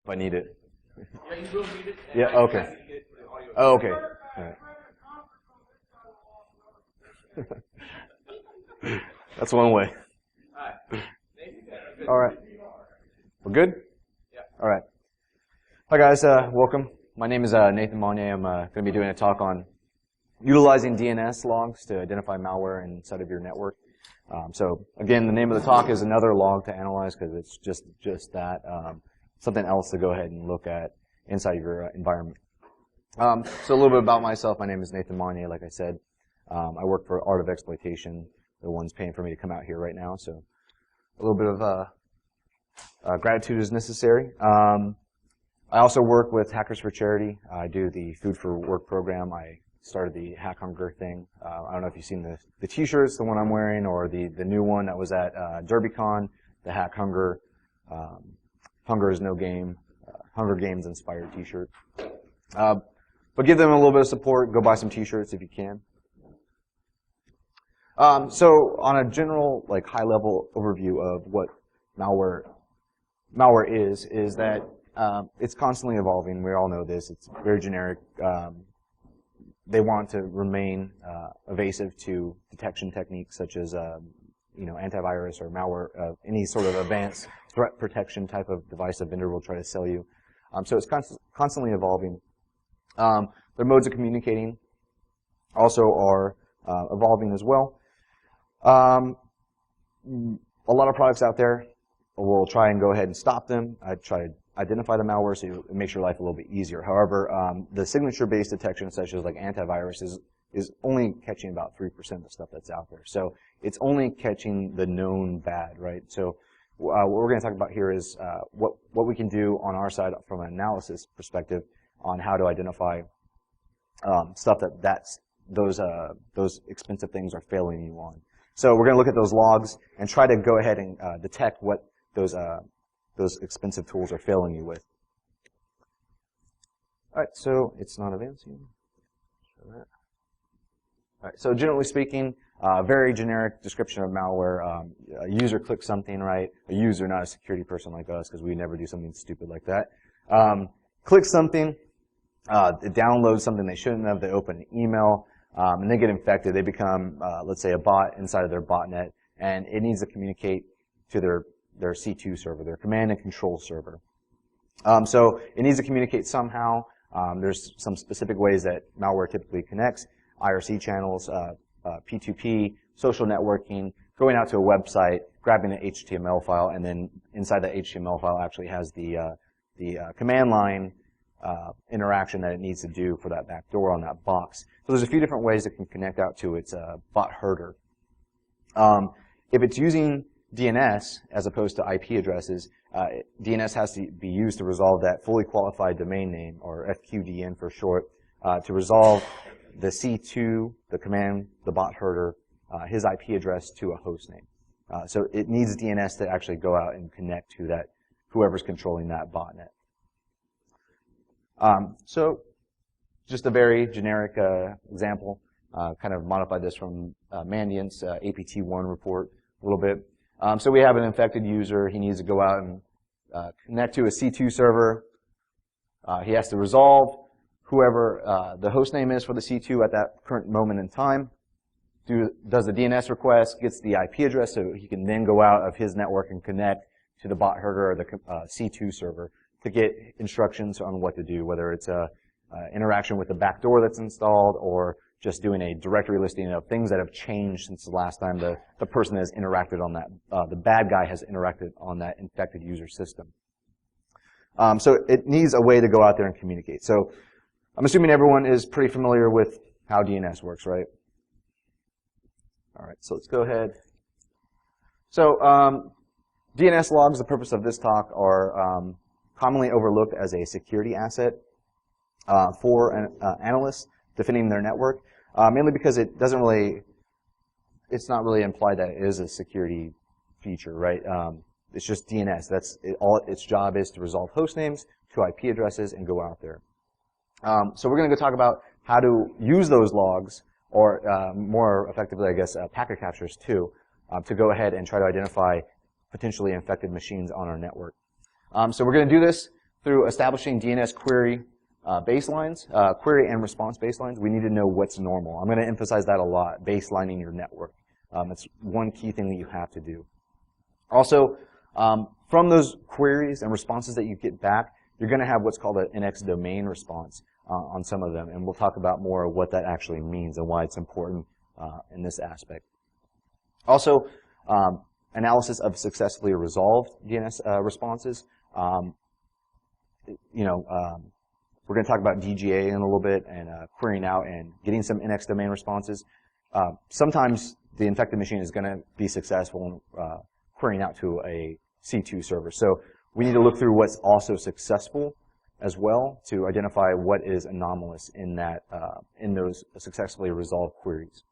if I need it. Yeah, you will need it. Yeah, okay. Oh, okay. All right. That's one way. All right. We're good? Yeah. All right. Hi, guys. Welcome. My name is Nathan Monnier. I'm going to be doing a talk on utilizing DNS logs to identify malware inside of your network. So, again, the name of the talk is another log to analyze because it's just that. Something else to go ahead and look at inside of your environment. So a little bit about myself. My name is Nathan Monnier, like I said. I work for Art of Exploitation. They're the ones paying for me to come out here right now. So a little bit of gratitude is necessary. I also work with Hackers for Charity. I do the Food for Work program. I started the Hack Hunger thing. I don't know if you've seen the T-shirts, the one I'm wearing, or the new one that was at DerbyCon, the Hack Hunger. Hunger is no game. Hunger Games inspired T-shirt. But give them a little bit of support. Go buy some T-shirts if you can. So on a general, like high-level overview of what malware is that it's constantly evolving. We all know this. It's very generic. They want to remain evasive to detection techniques such as antivirus or malware, any sort of advanced threat protection type of device a vendor will try to sell you. So it's constantly evolving. Their modes of communicating also are evolving as well. A lot of products out there will try and go ahead and stop them. I try to identify the malware so it makes your life a little bit easier. However, the signature-based detection, such as like antivirus, is only catching about 3% of the stuff that's out there. So it's only catching the known bad, right? So what we're going to talk about here is what we can do on our side from an analysis perspective on how to identify stuff those expensive things are failing you on. So we're going to look at those logs and try to go ahead and detect what those expensive tools are failing you with. All right, so it's not advancing. All right, so generally speaking, very generic description of malware. A user clicks something, right? A user, not a security person like us, because we never do something stupid like that. Clicks something, it downloads something they shouldn't have. They open an email, and they get infected. They become, let's say, a bot inside of their botnet, and it needs to communicate to their C2 server, their command and control server. So it needs to communicate somehow. There's some specific ways that malware typically connects: IRC channels, P2P, social networking, going out to a website, grabbing an HTML file, and then inside that HTML file actually has the command line interaction that it needs to do for that backdoor on that box. So there's a few different ways it can connect out to its bot herder. If it's using DNS as opposed to IP addresses, DNS has to be used to resolve that fully qualified domain name, or FQDN for short, to resolve the C2, the command, the bot herder, his IP address to a host name. So it needs DNS to actually go out and connect to that, whoever's controlling that botnet. So just a very generic example, kind of modified this from Mandiant's APT1 report a little bit. So we have an infected user. He needs to go out and connect to a C2 server. He has to resolve whoever the host name is for the C2 at that current moment in time, does the DNS request, gets the IP address so he can then go out of his network and connect to the bot herder or the C2 server to get instructions on what to do, whether it's a interaction with the backdoor that's installed or just doing a directory listing of things that have changed since the last time the person has interacted on that, the bad guy has interacted on that infected user system. So it needs a way to go out there and communicate. So I'm assuming everyone is pretty familiar with how DNS works, right? All right, so let's go ahead. So DNS logs, the purpose of this talk, are commonly overlooked as a security asset for analysts defending their network, mainly because it's not really implied that it is a security feature, right? It's just DNS. That's it, all its job is to resolve host names to IP addresses and go out there. So we're going to go talk about how to use those logs, or more effectively, I guess, packet captures too, to go ahead and try to identify potentially infected machines on our network. So we're going to do this through establishing DNS query baselines, query and response baselines. We need to know what's normal. I'm going to emphasize that a lot, baselining your network. It's one key thing that you have to do. Also, from those queries and responses that you get back, you're going to have what's called an NXDOMAIN response on some of them, and we'll talk about more of what that actually means and why it's important in this aspect. Also, analysis of successfully resolved DNS responses. We're going to talk about DGA in a little bit and querying out and getting some NXDOMAIN responses. Sometimes the infected machine is going to be successful in querying out to a C2 server. So we need to look through what's also successful as well to identify what is anomalous in that in those successfully resolved queries.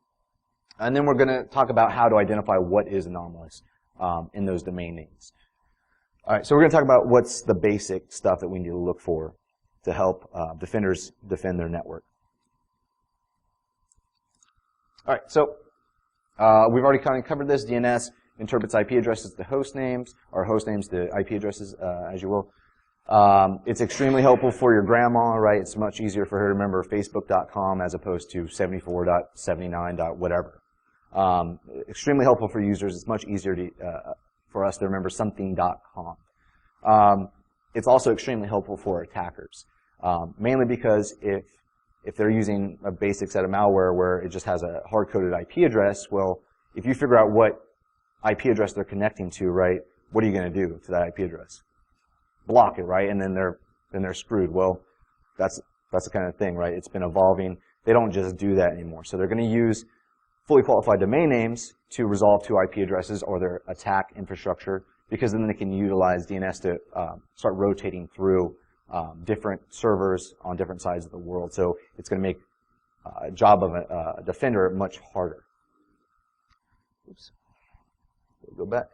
And then we're going to talk about how to identify what is anomalous in those domain names. All right, so we're going to talk about what's the basic stuff that we need to look for to help defenders defend their network. All right, so we've already kind of covered this. DNS interprets IP addresses to host names, or host names to IP addresses, as you will. It's extremely helpful for your grandma, right? It's much easier for her to remember facebook.com as opposed to 74.79. whatever. Extremely helpful for users. It's much easier to, for us to remember something.com. It's also extremely helpful for attackers, mainly because if they're using a basic set of malware where it just has a hard-coded IP address, well, if you figure out what IP address they're connecting to, right, what are you going to do to that IP address? Block it, right? And then they're screwed. Well, that's the kind of thing, right? It's been evolving. They don't just do that anymore. So they're going to use fully qualified domain names to resolve to IP addresses or their attack infrastructure, because then they can utilize DNS to start rotating through different servers on different sides of the world. So it's going to make a job of a defender much harder. Oops. We'll go back.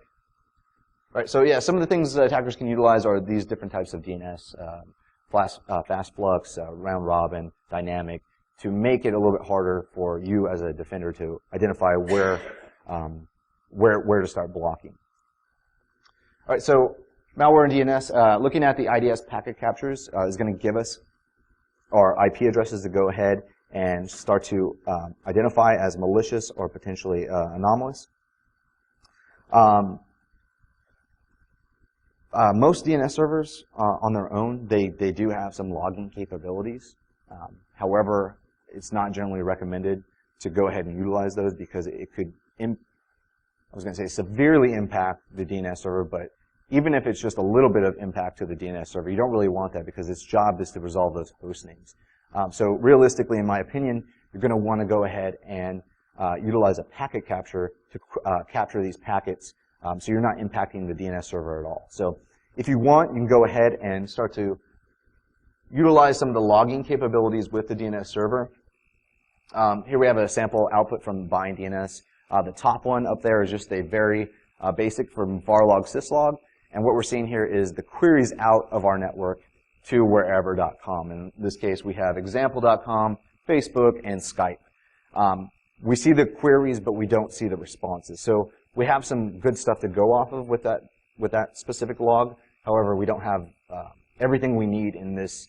All right, so yeah, some of the things that attackers can utilize are these different types of DNS, fast flux, round robin, dynamic, to make it a little bit harder for you as a defender to identify where to start blocking. All right, so malware and DNS, looking at the IDS packet captures is going to give us our IP addresses to go ahead and start to identify as malicious or potentially anomalous. Most DNS servers on their own, they do have some logging capabilities. However, it's not generally recommended to go ahead and utilize those because it could, severely impact the DNS server, but even if it's just a little bit of impact to the DNS server, you don't really want that because its job is to resolve those host names. So realistically, in my opinion, you're going to want to go ahead and utilize a packet capture to capture these packets so you're not impacting the DNS server at all. So if you want, you can go ahead and start to utilize some of the logging capabilities with the DNS server. Here we have a sample output from bind DNS. The top one up there is just a very basic from varlog syslog. And what we're seeing here is the queries out of our network to wherever.com. In this case, we have example.com, Facebook, and Skype. We see the queries, but we don't see the responses. So we have some good stuff to go off of with that specific log. However, we don't have everything we need in this,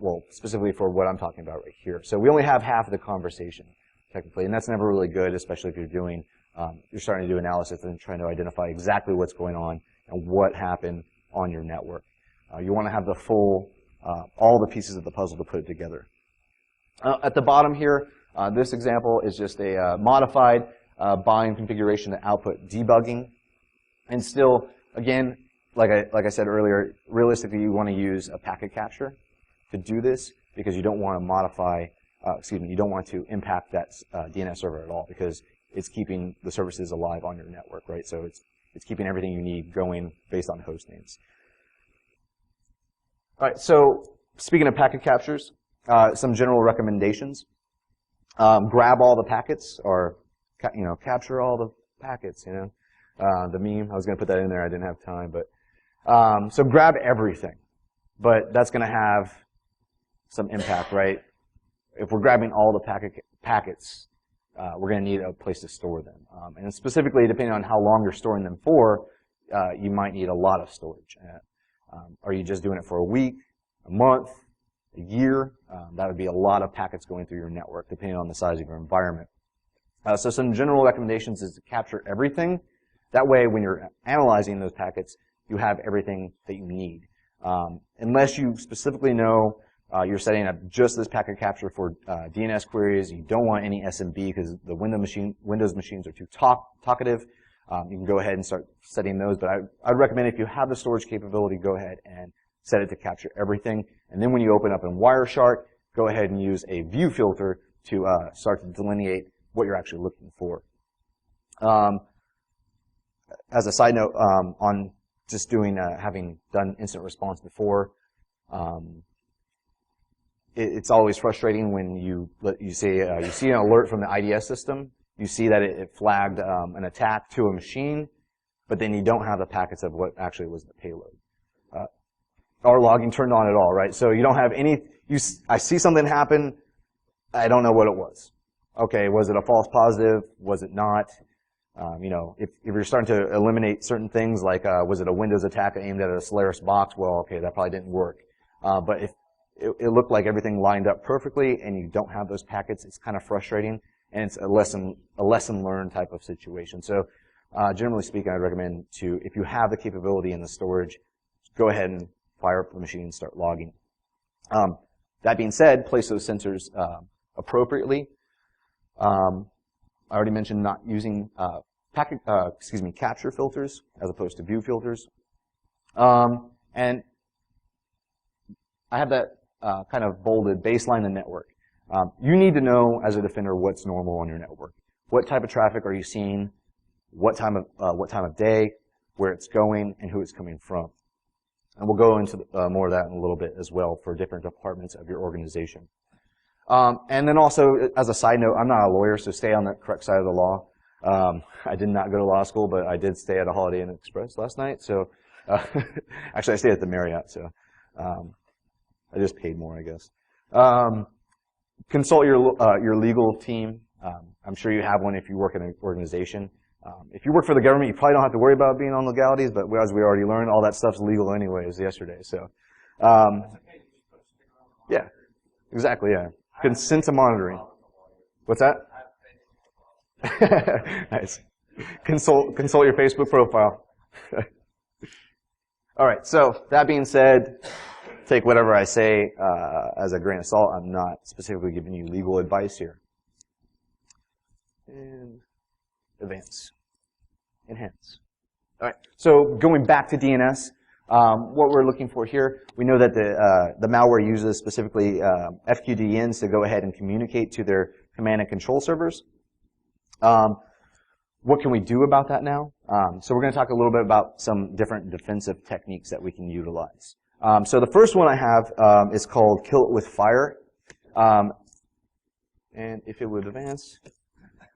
well, specifically for what I'm talking about right here. So we only have half of the conversation, technically, and that's never really good, especially if you're starting to do analysis and trying to identify exactly what's going on and what happened on your network. You want to have the full, all the pieces of the puzzle to put it together. At the bottom here, this example is just a modified bind configuration to output debugging. And still, again, like I said earlier, realistically, you want to use a packet capture to do this because you don't want to modify, you don't want to impact that DNS server at all because it's keeping the services alive on your network, right? So it's keeping everything you need going based on host names. All right, so speaking of packet captures, some general recommendations. Grab all the packets, or capture all the packets. The meme. I was going to put that in there. I didn't have time, but so grab everything. But that's going to have some impact, right? If we're grabbing all the packets, we're going to need a place to store them. And specifically, depending on how long you're storing them for, you might need a lot of storage. Are you just doing it for a week, a month, a year? That would be a lot of packets going through your network, depending on the size of your environment. So some general recommendations is to capture everything. That way, when you're analyzing those packets, you have everything that you need. Unless you specifically know you're setting up just this packet capture for DNS queries, you don't want any SMB because the Windows machines are too talkative. You can go ahead and start setting those, but I'd recommend if you have the storage capability, go ahead and set it to capture everything. And then when you open up in Wireshark, go ahead and use a view filter to start to delineate what you're actually looking for. As a side note, on just doing, having done incident response before, it's always frustrating when you see an alert from the IDS system. You see that it flagged an attack to a machine, but then you don't have the packets of what actually was the payload. Or logging turned on at all, right? So you don't have any. I see something happen. I don't know what it was. Okay, was it a false positive? Was it not? If you're starting to eliminate certain things, like was it a Windows attack aimed at a Solaris box? Well, okay, that probably didn't work. But if it looked like everything lined up perfectly and you don't have those packets, it's kind of frustrating, and it's a lesson learned type of situation. So generally speaking, I'd recommend to, if you have the capability in the storage, go ahead and fire up the machine and start logging. That being said, place those sensors appropriately. I already mentioned not using capture filters as opposed to view filters. And I have that kind of bolded, baseline the network. You need to know as a defender what's normal on your network. What type of traffic are you seeing? What time of day? Where it's going? And who it's coming from? And we'll go into more of that in a little bit as well for different departments of your organization. And then also, as a side note, I'm not a lawyer, so stay on the correct side of the law. I did not go to law school, but I did stay at a Holiday Inn Express last night. So, actually, I stayed at the Marriott, so I just paid more, I guess. Consult your legal team. I'm sure you have one if you work in an organization. If you work for the government, you probably don't have to worry about being on legalities, but as we already learned, all that stuff's legal anyways yesterday. So, yeah, exactly, yeah. Consent to monitoring. What's that? Nice. Consult your Facebook profile. All right, so that being said, take whatever I say as a grain of salt. I'm not specifically giving you legal advice here. And advance. Enhance. All right, so going back to DNS, what we're looking for here, we know that the malware uses specifically FQDNs to go ahead and communicate to their command and control servers. What can we do about that now? So we're going to talk a little bit about some different defensive techniques that we can utilize. So the first one I have is called Kill It With Fire. And if it would advance.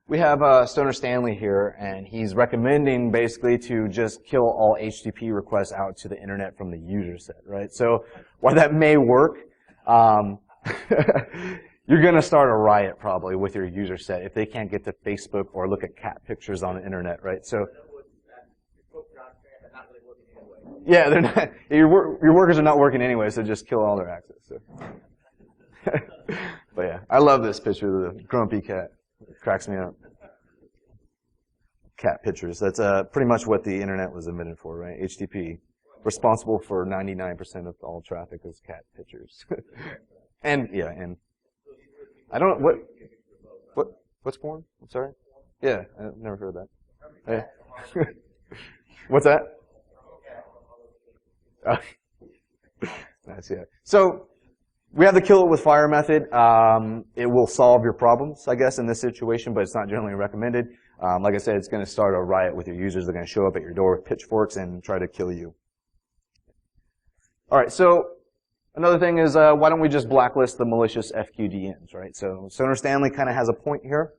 We have Stoner Stanley here, and he's recommending basically to just kill all HTTP requests out to the internet from the user set, right? So while that may work, you're going to start a riot probably with your user set if they can't get to Facebook or look at cat pictures on the internet, right? So yeah, they're not. Your workers are not working anyway, so just kill all their access. So. But yeah, I love this picture of the grumpy cat. It cracks me up. Cat pictures. That's pretty much what the internet was invented for, right? HTTP. Responsible for 99% of all traffic is cat pictures. And yeah, and I don't know what's porn? I'm sorry. Yeah, I've never heard of that. Hey. What's that? Nice, yeah. So we have the kill it with fire method. It will solve your problems, I guess, in this situation, but it's not generally recommended. Like I said, it's going to start a riot with your users. They're going to show up at your door with pitchforks and try to kill you. All right, so another thing is, why don't we just blacklist the malicious FQDNs, right? So Stoner Stanley kind of has a point here.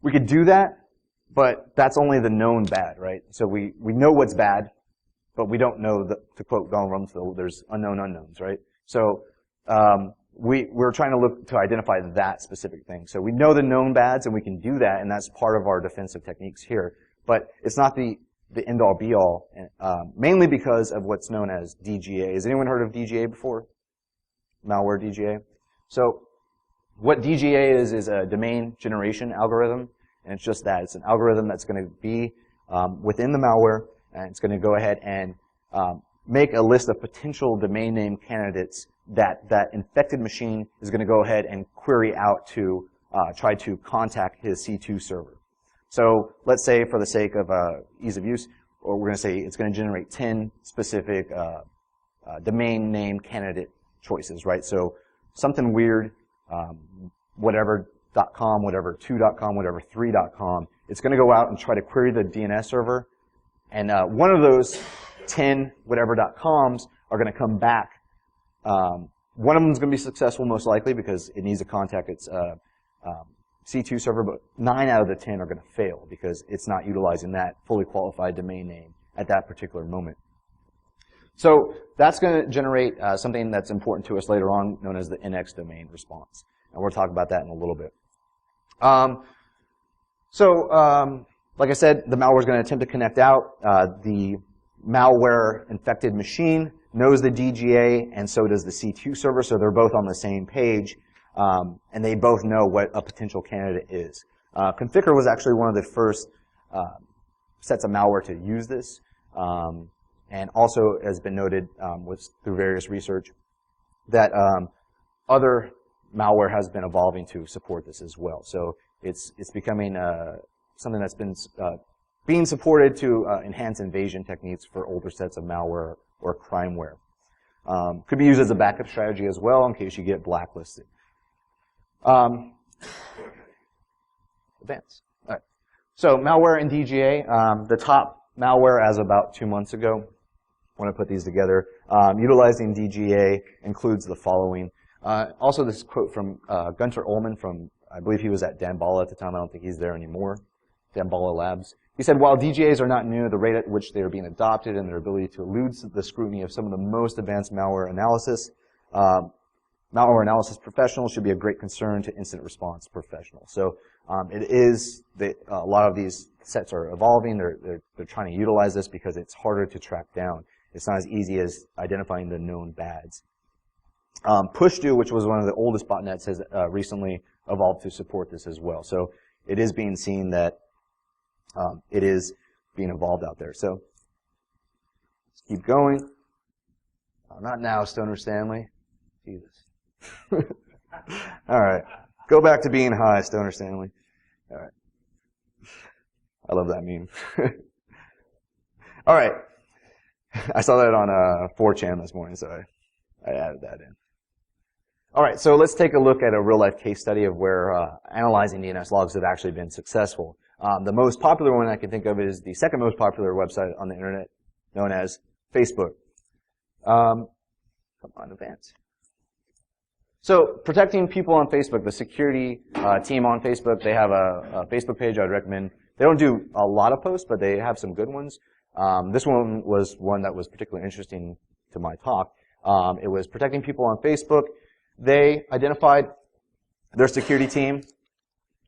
We could do that, but that's only the known bad, right? So we know what's bad, but we don't know, to quote Donald Rumsfeld, there's unknown unknowns, right? So we're trying to look to identify that specific thing. So we know the known bads, and we can do that, and that's part of our defensive techniques here. But it's not the the end-all be-all, mainly because of what's known as DGA. Has anyone heard of DGA before? Malware DGA? So what DGA is a domain generation algorithm, and it's just that. It's an algorithm that's going to be within the malware, and it's going to go ahead and make a list of potential domain name candidates that infected machine is going to go ahead and query out to try to contact his C2 server. So let's say, for the sake of ease of use, or we're going to say it's going to generate 10 specific domain name candidate choices, right? So something weird, whatever .com, whatever 2.com, whatever 3.com. It's going to go out and try to query the DNS server, and one of those 10 whatever .coms are going to come back. One of them is going to be successful, most likely, because it needs to contact its C2 server, but 9 out of the 10 are going to fail because it's not utilizing that fully qualified domain name at that particular moment. So that's going to generate something that's important to us later on, known as the NXDOMAIN response. And we'll talk about that in a little bit. Like I said, the malware is going to attempt to connect out. The malware-infected machine knows the DGA, and so does the C2 server, so they're both on the same page, and they both know what a potential candidate is. Conficker was actually one of the first sets of malware to use this, and also has been noted through various research that other malware has been evolving to support this as well. So it's becoming something that's been being supported to enhance invasion techniques for older sets of malware or crimeware. Could be used as a backup strategy as well in case you get blacklisted. Advance. All right. So malware and DGA, the top malware as of about 2 months ago, when I put these together, utilizing DGA includes the following. Also, this quote from Gunter Ullman from, I believe he was at Damballa at the time. I don't think he's there anymore. Damballa Labs. He said, while DGAs are not new, the rate at which they are being adopted and their ability to elude the scrutiny of some of the most advanced malware analysis professionals should be a great concern to incident response professionals. So it is that a lot of these sets are evolving. They're trying to utilize this because it's harder to track down. It's not as easy as identifying the known bads. PushDo, which was one of the oldest botnets, has recently evolved to support this as well. So it is being seen that it is being evolved out there. So let's keep going. Not now, Stoner Stanley. Jesus. All right. Go back to being high, Stoner Stanley. All right. I love that meme. All right. I saw that on 4chan this morning, so I added that in. All right, so let's take a look at a real-life case study of where analyzing DNS logs have actually been successful. The most popular one I can think of is the second most popular website on the internet, known as Facebook. Come on, advance. So protecting people on Facebook, the security team on Facebook, they have a Facebook page I'd recommend. They don't do a lot of posts, but they have some good ones. This one was one that was particularly interesting to my talk. It was protecting people on Facebook. They identified, their security team,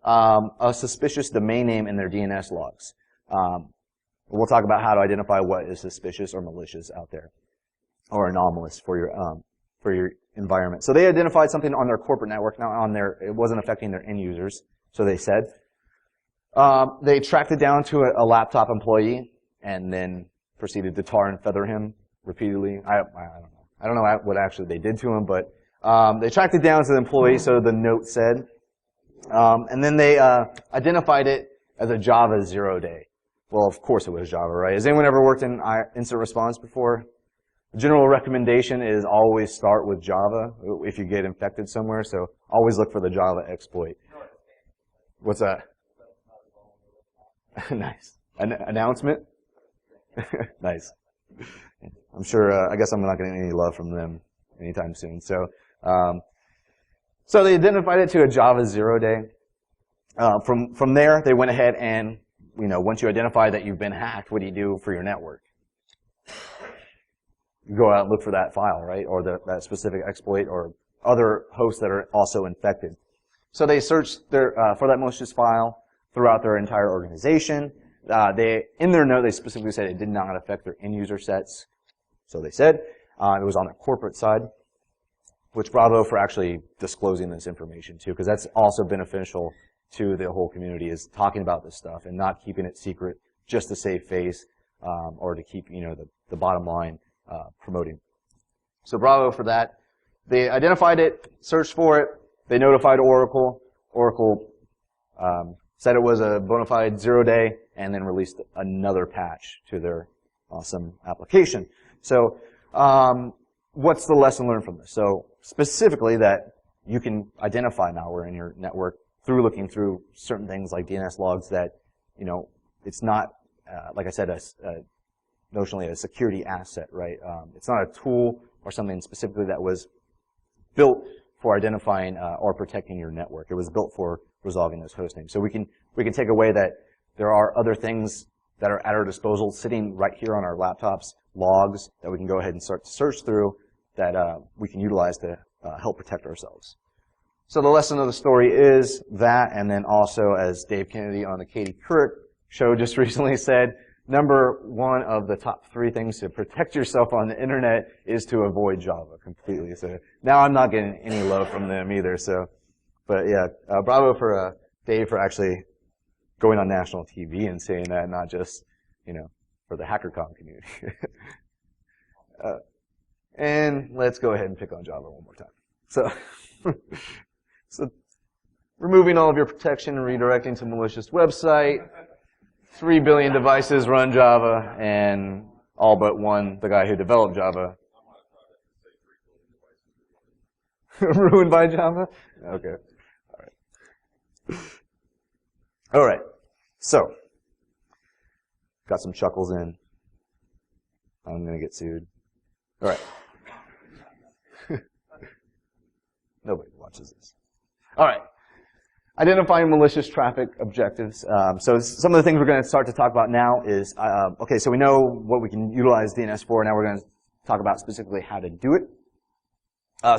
a suspicious domain name in their DNS logs. We'll talk about how to identify what is suspicious or malicious out there, or anomalous for your environment. So they identified something on their corporate network. Now it wasn't affecting their end users, so they said. They tracked it down to a laptop employee and then proceeded to tar and feather him repeatedly. I don't know. I don't know what actually they did to him, but they tracked it down to the employee, so the note said. And then they identified it as a Java 0-day. Well, of course it was Java, right? Has anyone ever worked in incident response before? The general recommendation is always start with Java if you get infected somewhere, so always look for the Java exploit. What's that? Nice. An announcement? Nice. I'm sure, I guess I'm not getting any love from them anytime soon. So they identified it to a Java 0-day. From there, they went ahead and, once you identify that you've been hacked, what do you do for your network? You go out and look for that file, right? Or that specific exploit or other hosts that are also infected. So they searched for that malicious file throughout their entire organization. in their note, they specifically said it did not affect their end user sets. So they said it was on the corporate side, which bravo for actually disclosing this information too, because that's also beneficial to the whole community, is talking about this stuff and not keeping it secret just to save face or to keep the bottom line promoting. So bravo for that. They identified it, searched for it. They notified Oracle. Oracle said it was a bona fide 0-day, and then released another patch to their awesome application. So what's the lesson learned from this? So specifically that you can identify malware in your network through looking through certain things like DNS logs that, it's not, like I said, notionally a security asset, right? It's not a tool or something specifically that was built for identifying or protecting your network. It was built for resolving those host names. So we can take away that there are other things that are at our disposal sitting right here on our laptops, logs that we can go ahead and start to search through that we can utilize to help protect ourselves. So the lesson of the story is that, and then also, as Dave Kennedy on the Katie Couric show just recently said, number one of the top 3 things to protect yourself on the internet is to avoid Java completely. So now I'm not getting any love from them either. So, but yeah, bravo for Dave for actually going on national TV and saying that, not just for the HackerCon community. And let's go ahead and pick on Java one more time. So, so removing all of your protection and redirecting to malicious website. 3 billion devices run Java, and all but one, the guy who developed Java. Ruined by Java? Okay. All right. So, got some chuckles in. I'm going to get sued. All right. Nobody watches this. All right. Identifying malicious traffic objectives. So some of the things we're going to start to talk about now is, okay, so we know what we can utilize DNS for. Now we're going to talk about specifically how to do it.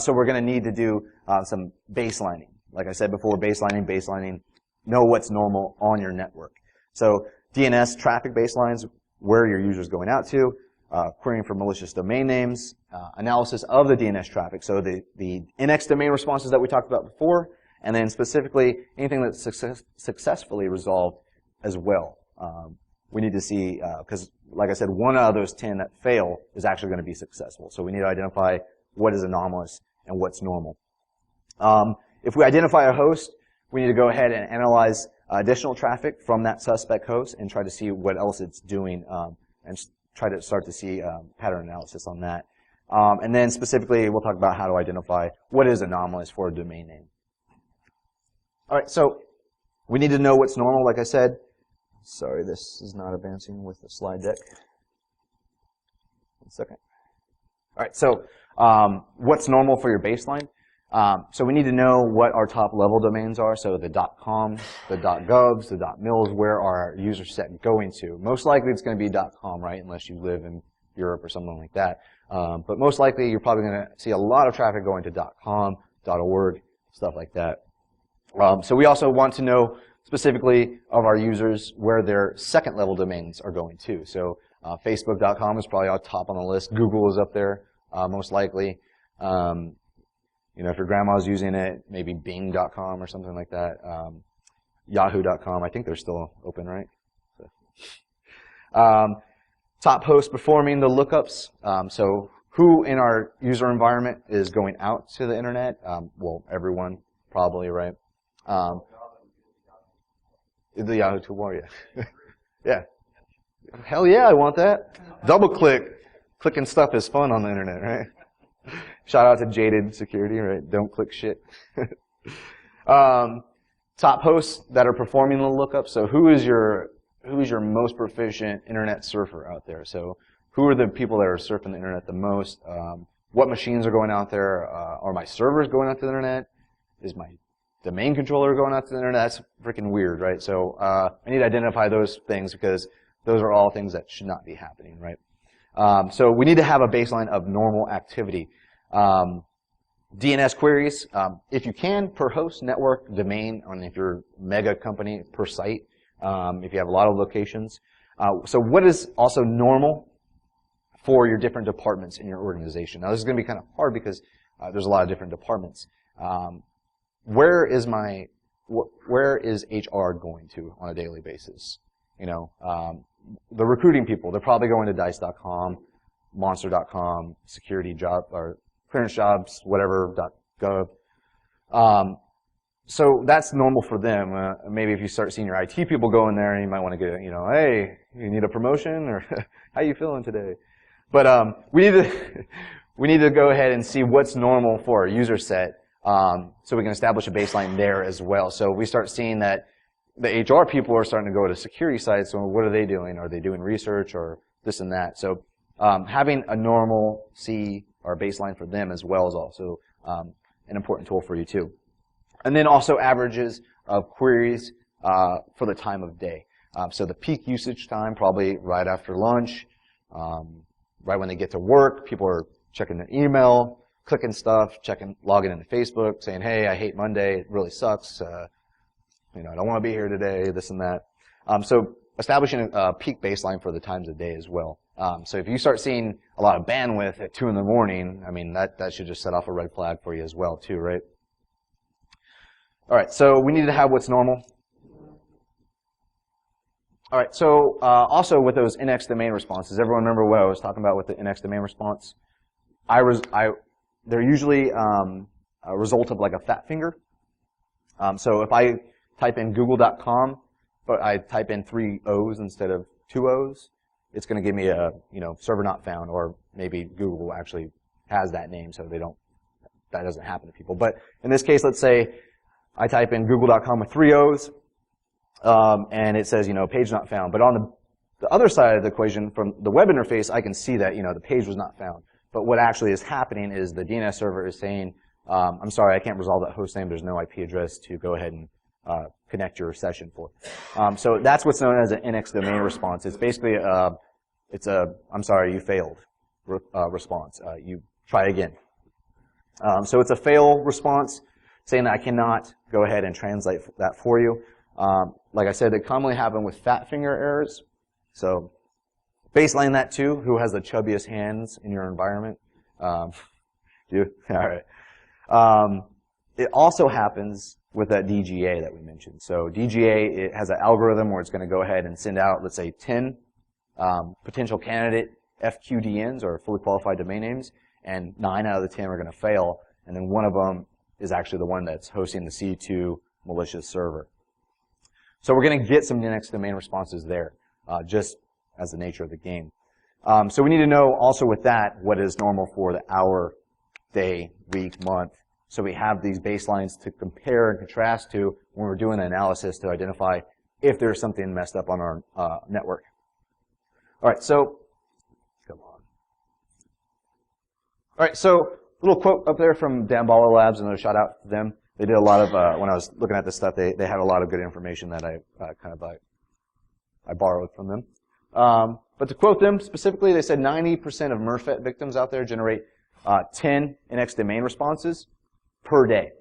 So we're going to need to do some baselining. Like I said before, baselining, know what's normal on your network. So DNS traffic baselines, where your user's going out to, querying for malicious domain names, analysis of the DNS traffic, so the NXDOMAIN responses that we talked about before, and then specifically anything that's successfully resolved as well. We need to see, because like I said, one out of those 10 that fail is actually going to be successful. So we need to identify what is anomalous and what's normal. If we identify a host, we need to go ahead and analyze additional traffic from that suspect host and try to see what else it's doing, and try to start to see pattern analysis on that. And then specifically, we'll talk about how to identify what is anomalous for a domain name. All right, so we need to know what's normal, like I said. Sorry, this is not advancing with the slide deck. 1 second. All right, so what's normal for your baseline? So we need to know what our top level domains are. So the .com, the .govs, the .mils, where our user set going to. Most likely it's going to be .com, right? Unless you live in Europe or something like that. But most likely you're probably going to see a lot of traffic going to .com, .org, stuff like that. So we also want to know specifically of our users where their second level domains are going to. So Facebook.com is probably on top on the list. Google is up there, most likely. If your grandma's using it, maybe Bing.com or something like that. Yahoo.com, I think they're still open, right? So, top host performing the lookups. So who in our user environment is going out to the internet? Well, everyone, probably, right? The Yahoo toolbar, yeah. Yeah. Hell yeah, I want that. Double click. Clicking stuff is fun on the internet, right? Shout out to Jaded Security, right? Don't click shit. Top hosts that are performing the lookup. So who is your most proficient internet surfer out there? So who are the people that are surfing the internet the most? What machines are going out there? Are my servers going out to the internet? Is my domain controller going out to the internet? That's freaking weird, right? So I need to identify those things because those are all things that should not be happening, right? So we need to have a baseline of normal activity. DNS queries, if you can, per host, network, domain, and if you're a mega company, per site. if you have a lot of locations. So what is also normal for your different departments in your organization? Now this is going to be kind of hard because there's a lot of different departments. Where is HR going to on a daily basis? You know, the recruiting people, they're probably going to dice.com, monster.com, security job, or clearance jobs, whatever.gov. So that's normal for them. Maybe if you start seeing your IT people go in there, you might want to get, you know, hey, you need a promotion, or how you feeling today? But we need to go ahead and see what's normal for our user set, so we can establish a baseline there as well. So we start seeing that the HR people are starting to go to security sites. So what are they doing? Are they doing research or this and that? So having a normal C or baseline for them as well is also an important tool for you too. And then also averages of queries for the time of day. So the peak usage time, probably right after lunch, right when they get to work, people are checking their email, clicking stuff, logging into Facebook, saying, hey, I hate Monday, it really sucks, you know, I don't want to be here today, this and that. So establishing a peak baseline for the times of day as well. So if you start seeing a lot of bandwidth at 2 in the morning, I mean, that should just set off a red flag for you as well too, right? All right, so we need to have what's normal. All right, so also with those NXDOMAIN responses, everyone remember what I was talking about with the NXDOMAIN response? They're usually a result of like a fat finger. So if I type in google.com, but I type in 3 O's instead of 2 O's, it's going to give me a, you know, server not found, or maybe Google actually has that name, so that doesn't happen to people. But in this case, let's say I type in google.com with 3 O's, and it says, you know, page not found. But on the other side of the equation, from the web interface, I can see that, you know, the page was not found. But what actually is happening is the DNS server is saying, I'm sorry, I can't resolve that host name. There's no IP address to go ahead and connect your session for. So that's what's known as an NXDOMAIN response. It's basically I'm sorry, you failed response. You try again. So it's a fail response, saying that I cannot go ahead and translate that for you. Like I said, they commonly happen with fat finger errors. So baseline that too. Who has the chubbiest hands in your environment? You? All right. It also happens with that DGA that we mentioned. So DGA, it has an algorithm where it's going to go ahead and send out, let's say, 10 potential candidate FQDNs, or fully qualified domain names, and 9 out of the 10 are going to fail, and then one of them is actually the one that's hosting the C2 malicious server. So we're going to get some NXDOMAIN responses there, just as the nature of the game. So we need to know also with that what is normal for the hour, day, week, month. So we have these baselines to compare and contrast to when we're doing an analysis to identify if there's something messed up on our network. All right, so come on. All right, so a little quote up there from Damballa Labs, another shout out to them. They did a lot of when I was looking at this stuff, they had a lot of good information that I borrowed from them. But to quote them specifically, they said 90% of MRFET victims out there generate 10 NXDOMAIN responses per day,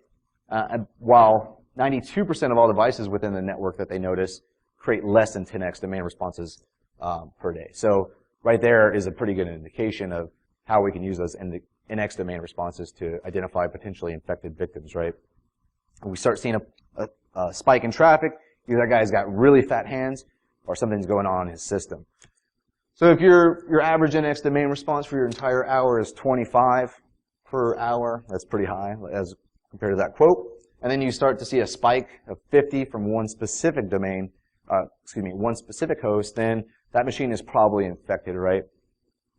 while 92% of all devices within the network that they notice create less than 10 NXDOMAIN responses per day. So right there is a pretty good indication of how we can use those NXDOMAIN responses to identify potentially infected victims, right? And we start seeing a spike in traffic. Either that guy's got really fat hands or something's going on in his system. So if your average NXDOMAIN response for your entire hour is 25 per hour, that's pretty high as compared to that quote. And then you start to see a spike of 50 from one specific domain, one specific host, then that machine is probably infected, right?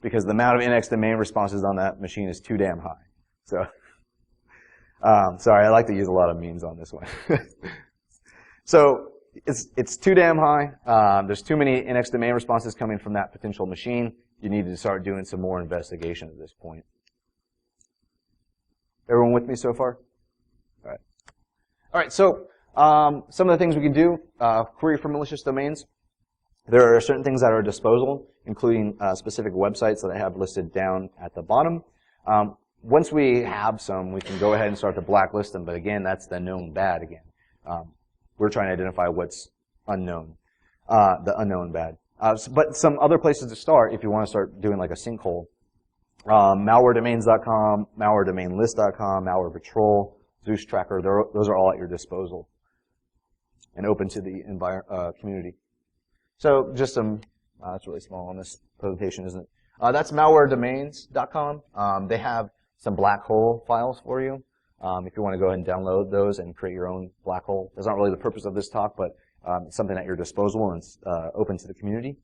Because the amount of NXDOMAIN responses on that machine is too damn high. So, sorry, I like to use a lot of memes on this one. So it's too damn high. There's too many NXDOMAIN responses coming from that potential machine. You need to start doing some more investigation at this point. Everyone with me so far? All right. All right, so some of the things we can do, query for malicious domains. There are certain things at our disposal, including specific websites that I have listed down at the bottom. Once we have some, we can go ahead and start to blacklist them, but again, that's the known bad again. We're trying to identify what's unknown. the unknown bad. But some other places to start if you want to start doing like a sinkhole. Malwaredomains.com, malwaredomainlist.com, Malware Patrol, Zeus Tracker, those are all at your disposal and open to the community. So just some, it's really small on this presentation, isn't it? That's malwaredomains.com. They have some black hole files for you. If you want to go ahead and download those and create your own black hole. That's not really the purpose of this talk, but it's something at your disposal and it's open to the community.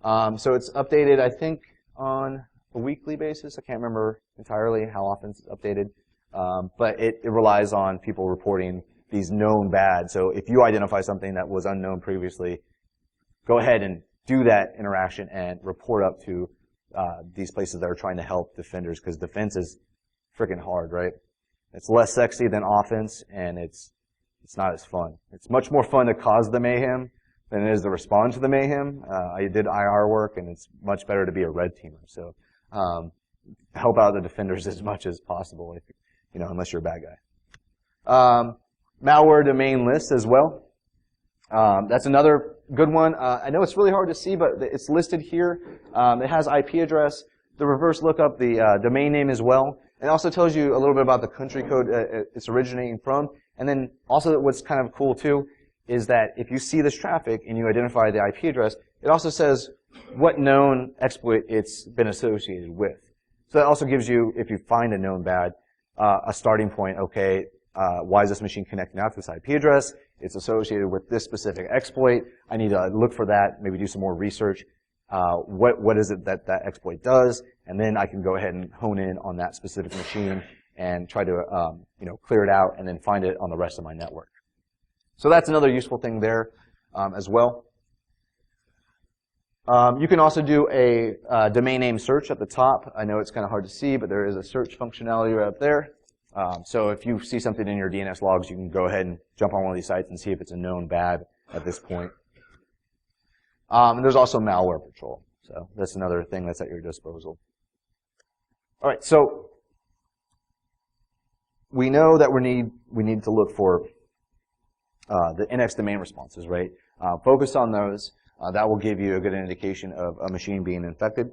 So it's updated, I think, on a weekly basis. I can't remember entirely how often it's updated. But it relies on people reporting these known bad. So if you identify something that was unknown previously, go ahead and do that interaction and report up to these places that are trying to help defenders, because defense is freaking hard, right? It's less sexy than offense, and it's not as fun. It's much more fun to cause the mayhem than it is to respond to the mayhem. I did IR work, and it's much better to be a red teamer. So help out the defenders as much as possible, if, unless you're a bad guy. Malware domain list as well. That's another good one. I know it's really hard to see, but it's listed here. It has IP address, the reverse lookup, the domain name as well. It also tells you a little bit about the country code it's originating from. And then also what's kind of cool too is that if you see this traffic and you identify the IP address, it also says what known exploit it's been associated with. So that also gives you, if you find a known bad, a starting point. Okay, why is this machine connecting out to this IP address? It's associated with this specific exploit. I need to look for that, maybe do some more research. What is it that that exploit does? And then I can go ahead and hone in on that specific machine and try to clear it out and then find it on the rest of my network. So that's another useful thing there as well. You can also do a domain name search at the top. I know it's kind of hard to see, but there is a search functionality right up there. So if you see something in your DNS logs, you can go ahead and jump on one of these sites and see if it's a known bad at this point. And there's also Malware Patrol. So that's another thing that's at your disposal. All right, so we know that we need to look for the NXDOMAIN responses, right? Focus on those. That will give you a good indication of a machine being infected.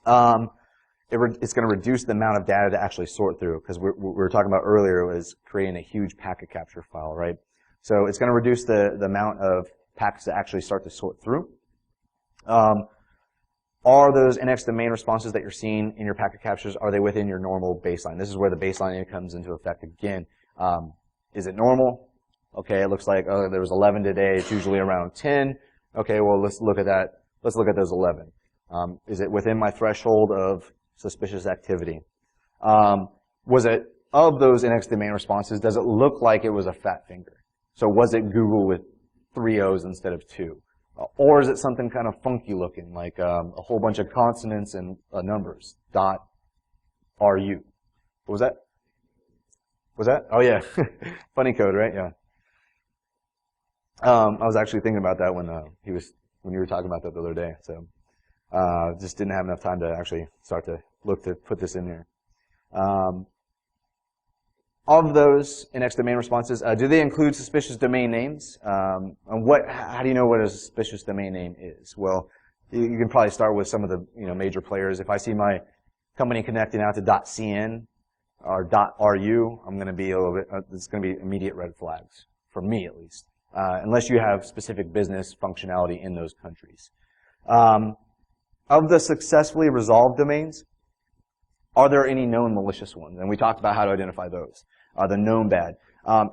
It's going to reduce the amount of data to actually sort through, because we were talking about earlier was creating a huge packet capture file, right? So it's going to reduce the amount of packets to actually start to sort through. Are those NXDOMAIN responses that you're seeing in your packet captures, are they within your normal baseline? This is where the baseline comes into effect again. Is it normal? Okay, it looks like, oh, there was 11 today. It's usually around 10. Okay, well, let's look at that. Let's look at those 11. Is it within my threshold of suspicious activity? Was it, of those NXDOMAIN responses, does it look like it was a fat finger? So was it Google with 3 O's instead of 2? Or is it something kind of funky looking, like a whole bunch of consonants and numbers, .ru? What was that? Was that? Oh yeah, funny code, right? Yeah. I was actually thinking about that when you were talking about that the other day. So just didn't have enough time to actually start to look to put this in there. Of those NXDOMAIN responses, do they include suspicious domain names? And how do you know what a suspicious domain name is? Well, you can probably start with some of the major players. If I see my company connecting out to .cn or .ru, I'm going to be a little bit. It's going to be immediate red flags for me, at least, unless you have specific business functionality in those countries. Of the successfully resolved domains, are there any known malicious ones? And we talked about how to identify those. The known bad.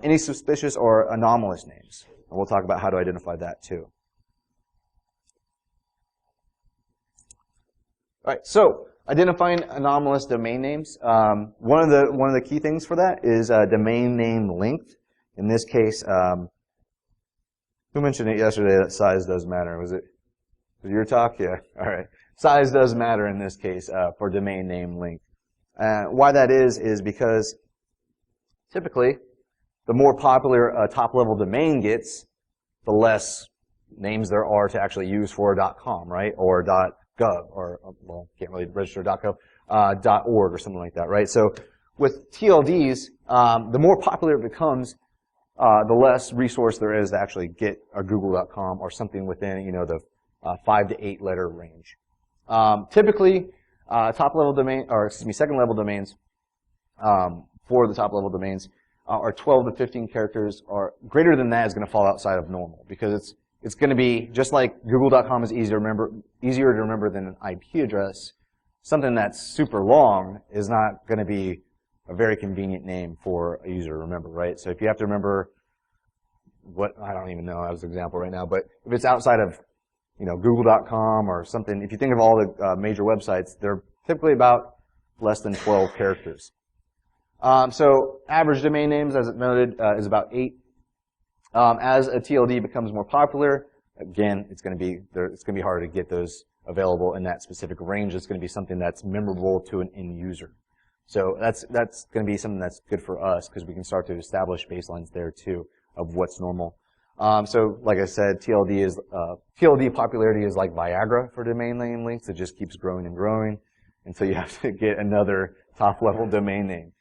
Any suspicious or anomalous names. And we'll talk about how to identify that too. All right, so identifying anomalous domain names. One of the key things for that is domain name length. In this case, who mentioned it yesterday that size does matter? Was it your talk? Yeah. All right. Size does matter in this case for domain name length. Why that is because typically the more popular a top-level domain gets, the less names there are to actually use for .com, right? Or .gov, or, well, can't really register .gov, .org or something like that, right? So with TLDs, the more popular it becomes, the less resource there is to actually get a google.com or something within, the 5 to 8 letter range. Typically, top-level domain, or excuse me, second-level domains for the top-level domains are 12 to 15 characters, or greater than that is going to fall outside of normal, because it's going to be just like google.com is easier to remember than an IP address. Something that's super long is not going to be a very convenient name for a user to remember, right? So if you have to remember I don't even know as an example right now, but if it's outside of google.com or something, if you think of all the major websites, they're typically about less than 12 characters. So average domain names, as it noted, is about 8. As a TLD becomes more popular, again, it's going to be harder to get those available in that specific range. It's going to be something that's memorable to an end user. So that's going to be something that's good for us, because we can start to establish baselines there too of what's normal. So like I said, TLD popularity is like Viagra for domain name links. It just keeps growing and growing until you have to get another top-level domain name.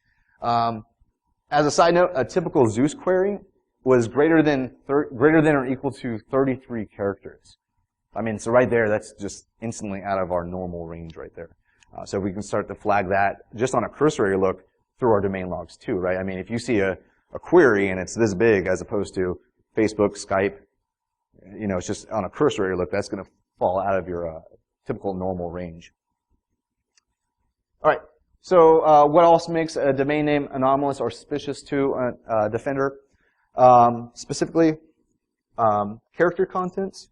As a side note, a typical Zeus query was greater than or equal to 33 characters. I mean, so right there, that's just instantly out of our normal range right there. So we can start to flag that just on a cursory look through our domain logs too, right? I mean, if you see a query and it's this big as opposed to Facebook, Skype, it's just on a cursory look, that's going to fall out of your typical normal range. All right. So what else makes a domain name anomalous or suspicious to a defender? Specifically, character contents,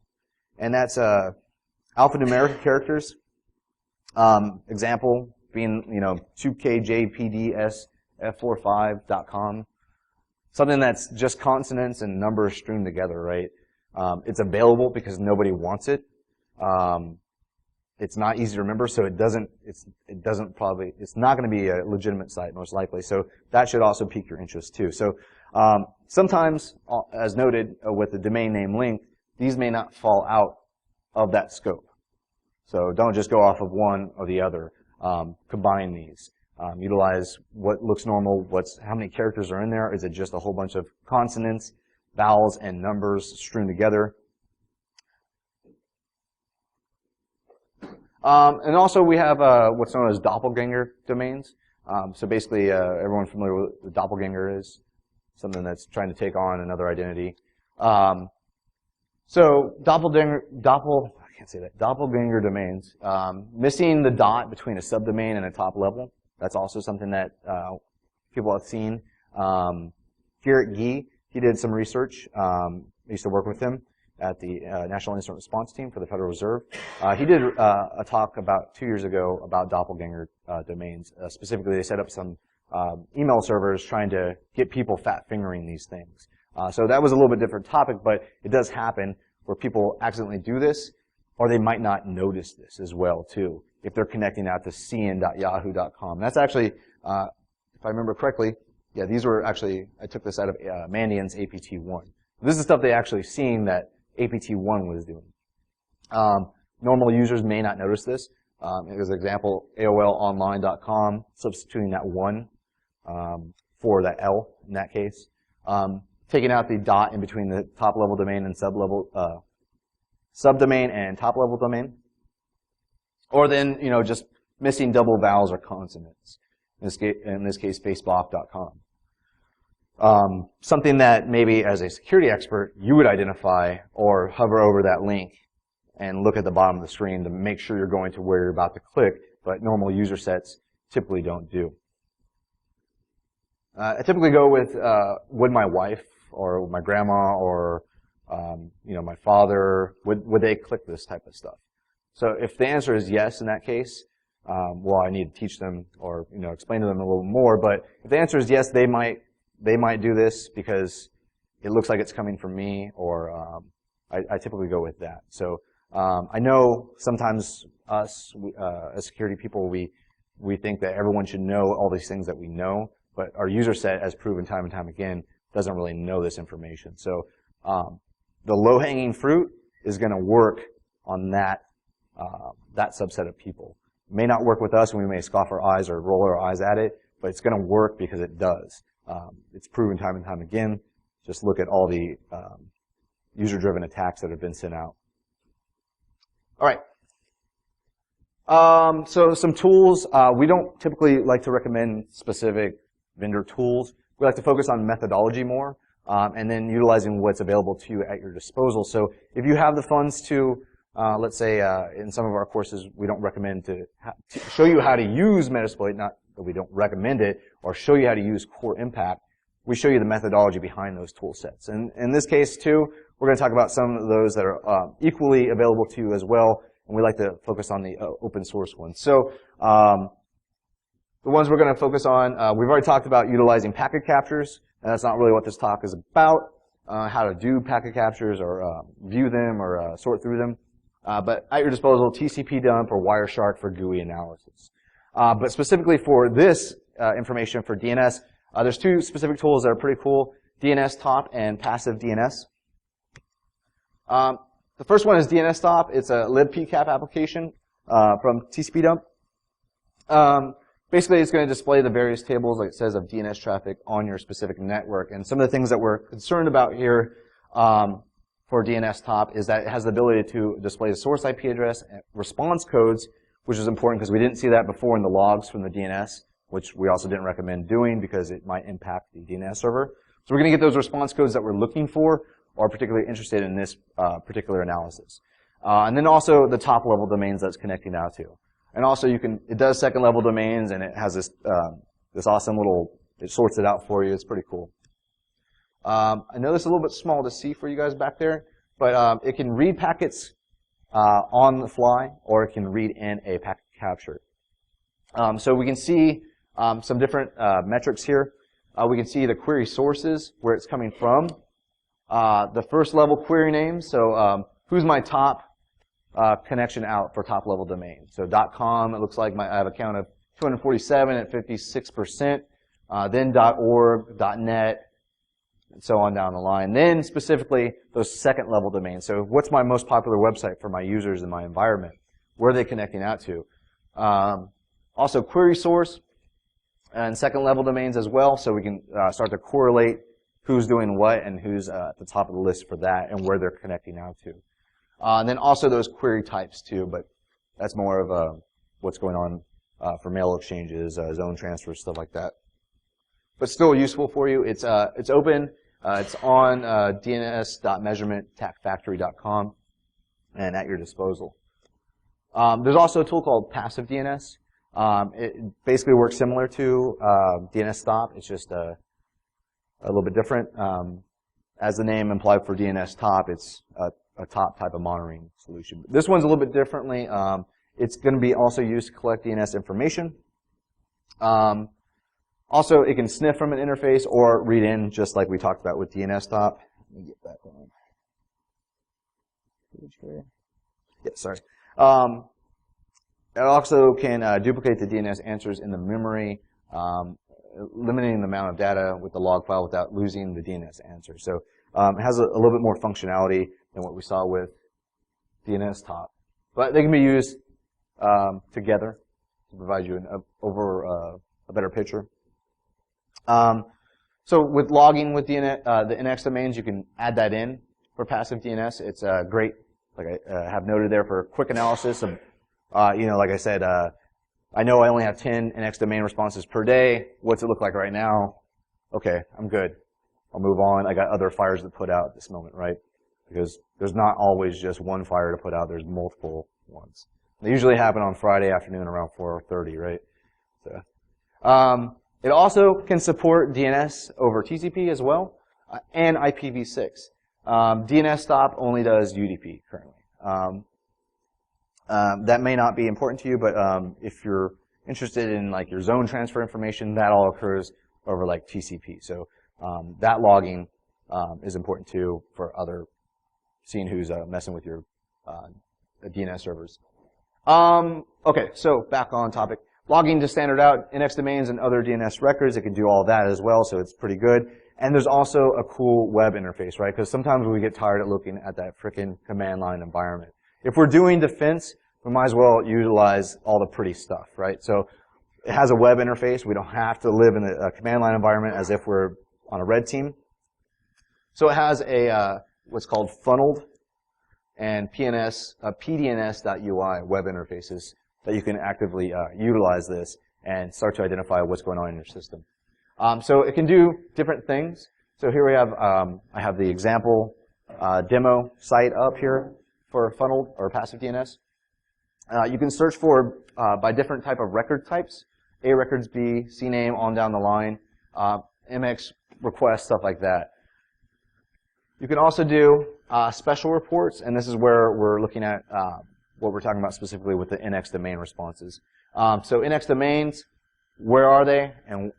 and that's alphanumeric characters. Example being, 2kjpdsf45.com. Something that's just consonants and numbers strewn together, right? It's available because nobody wants it. It's not easy to remember, so it's not going to be a legitimate site, most likely. So that should also pique your interest too. So sometimes, as noted with the domain name link, these may not fall out of that scope. So don't just go off of one or the other. Combine these. Utilize what looks normal, how many characters are in there. Is it just a whole bunch of consonants, vowels, and numbers strewn together? And also we have what's known as doppelganger domains. So basically, everyone familiar with what the doppelganger is? Something that's trying to take on another identity. So doppelganger domains, missing the dot between a subdomain and a top level. That's also something that people have seen. Garrett Gee, he did some research. I used to work with him at the National Incident Response Team for the Federal Reserve. He did a talk about 2 years ago about doppelganger domains. Specifically, they set up some email servers trying to get people fat-fingering these things. So that was a little bit different topic, but it does happen where people accidentally do this, or they might not notice this as well, too, if they're connecting out to cn.yahoo.com. That's actually, if I remember correctly, yeah, these were actually, I took this out of Mandiant's APT1. This is stuff they actually seen that APT1 was doing. Normal users may not notice this. As an example, AOLonline.com, substituting that 1 for that L in that case. Taking out the dot in between the top-level domain and subdomain and top-level domain. Or then, just missing double vowels or consonants. In this case, facebook.com. Something that maybe as a security expert, you would identify or hover over that link and look at the bottom of the screen to make sure you're going to where you're about to click, but normal user sets typically don't do. I typically go with, would my wife or my grandma or my father, would they click this type of stuff? So if the answer is yes in that case, well, I need to teach them or explain to them a little more. But if the answer is yes, they might do this because it looks like it's coming from me, or I typically go with that. So I know sometimes us as security people, we think that everyone should know all these things that we know, but our user set, as proven time and time again, doesn't really know this information. So the low-hanging fruit is going to work on that subset of people. It may not work with us, and we may scoff our eyes or roll our eyes at it, but it's going to work because it does. It's proven time and time again. just look at all the user-driven attacks that have been sent out. All right. So some tools. We don't typically like to recommend specific vendor tools. We like to focus on methodology more, and then utilizing what's available to you at your disposal. So if you have the funds to, let's say in some of our courses, we don't recommend to show you how to use Metasploit, not that we don't recommend it, or show you how to use Core Impact. We show you the methodology behind those tool sets. And in this case, too, we're going to talk about some of those that are equally available to you as well, and we like to focus on the open source ones. So the ones we're going to focus on, we've already talked about utilizing packet captures, and that's not really what this talk is about, how to do packet captures or view them or sort through them. But at your disposal, TCP dump or Wireshark for GUI analysis. But specifically for this information for DNS, there's two specific tools that are pretty cool, dnstop and passive DNS. The first one is dnstop. It's a libpcap application from TCP dump. Basically, it's going to display the various tables, like it says, of DNS traffic on your specific network. And some of the things that we're concerned about here for dnstop is that it has the ability to display the source IP address and response codes, which is important because we didn't see that before in the logs from the DNS, which we also didn't recommend doing because it might impact the DNS server. So we're going to get those response codes that we're looking for or particularly interested in this particular analysis. And then also the top level domains that's connecting out to. And also it does second level domains, and it has this, this awesome little, it sorts it out for you. It's pretty cool. I know this is a little bit small to see for you guys back there, but it can read packets on the fly, or it can read in a packet capture. So we can see some different metrics here. We can see the query sources, where it's coming from. The first level query name, so who's my top connection out for top level domain. So .com, it looks like I have a count of 247 at 56%, then .org, .net, and so on down the line. Then specifically those second level domains. So what's my most popular website for my users in my environment? Where are they connecting out to? Also query source and second level domains as well, so we can start to correlate who's doing what and who's at the top of the list for that and where they're connecting out to. And then also those query types too, but that's more of what's going on for mail exchanges, zone transfers, stuff like that. But still useful for you. It's open. It's on dns.measurement.factory.com and at your disposal. There's also a tool called passive DNS. It basically works similar to dnstop. It's just a little bit different. As the name implied for dnstop, it's a top type of monitoring solution. This one's a little bit differently. It's going to be also used to collect DNS information. Also, it can sniff from an interface or read in, just like we talked about with dnstop. Let me get back on. Yeah, sorry. It also can duplicate the DNS answers in the memory, limiting the amount of data with the log file without losing the DNS answer. So it has a little bit more functionality than what we saw with dnstop. But they can be used together to provide you a better picture. So with logging with the NX domains, you can add that in for passive DNS. It's great, like I have noted there, for quick analysis of, like I said, I know I only have 10 NX domain responses per day. What's it look like right now? Okay, I'm good. I'll move on. I got other fires to put out at this moment, right? Because there's not always just one fire to put out. There's multiple ones. They usually happen on Friday afternoon around 4:30, right? So, it also can support DNS over TCP as well, and IPv6. dnstop only does UDP currently. That may not be important to you, but if you're interested in like your zone transfer information, that all occurs over like TCP. So that logging is important too for seeing who's messing with your DNS servers. Okay, so back on topic. Logging to standard out NX domains and other DNS records. It can do all that as well, so it's pretty good. And there's also a cool web interface, right? Because sometimes we get tired of looking at that frickin' command line environment. If we're doing defense, we might as well utilize all the pretty stuff, right? So it has a web interface. We don't have to live in a command line environment as if we're on a red team. So it has a what's called funneled and PDNS.UI web interfaces that you can actively utilize this and start to identify what's going on in your system. So it can do different things. So here we have, I have the example demo site up here for funneled or passive DNS. You can search for by different type of record types, A records, B, CNAME, on down the line, MX requests, stuff like that. You can also do special reports, and this is where we're looking at what we're talking about specifically with the NXDOMAIN responses. So NXDOMAINs, where are they, and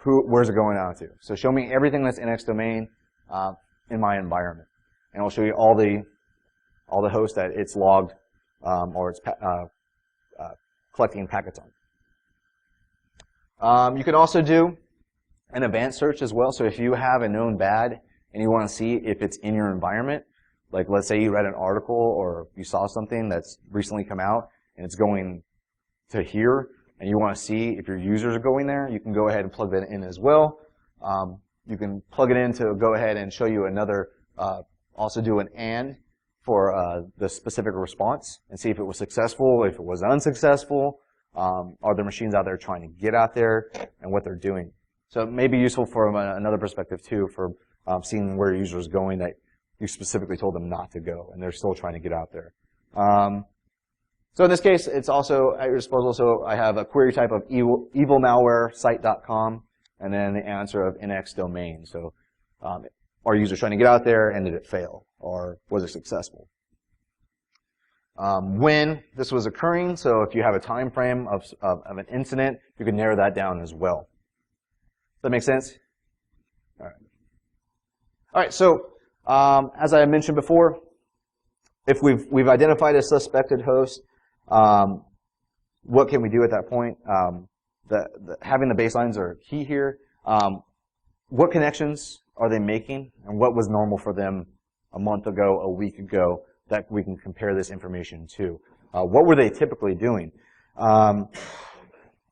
where's it going out to? So show me everything that's NXDOMAIN in my environment, and I'll show you all the hosts that it's logged or it's collecting packets on. You can also do an advanced search as well. So if you have a known bad and you want to see if it's in your environment, like let's say you read an article or you saw something that's recently come out and it's going to here, and you want to see if your users are going there, you can go ahead and plug that in as well. You can plug it in to go ahead and show you another, also do an AND for the specific response and see if it was successful, if it was unsuccessful, are there machines out there trying to get out there, and what they're doing. So it may be useful from another perspective too, for seeing where your user is going that you specifically told them not to go, and they're still trying to get out there. So in this case, it's also at your disposal. So I have a query type of evilmalwaresite.com, and then the answer of NXDOMAIN. So are users trying to get out there, and did it fail, or was it successful? When this was occurring, so if you have a time frame of an incident, you can narrow that down as well. Does that make sense? All right. All right. So as I mentioned before, if we've identified a suspected host, what can we do at that point? Having the baselines are key here. What connections are they making, and what was normal for them a month ago, a week ago, that we can compare this information to? What were they typically doing?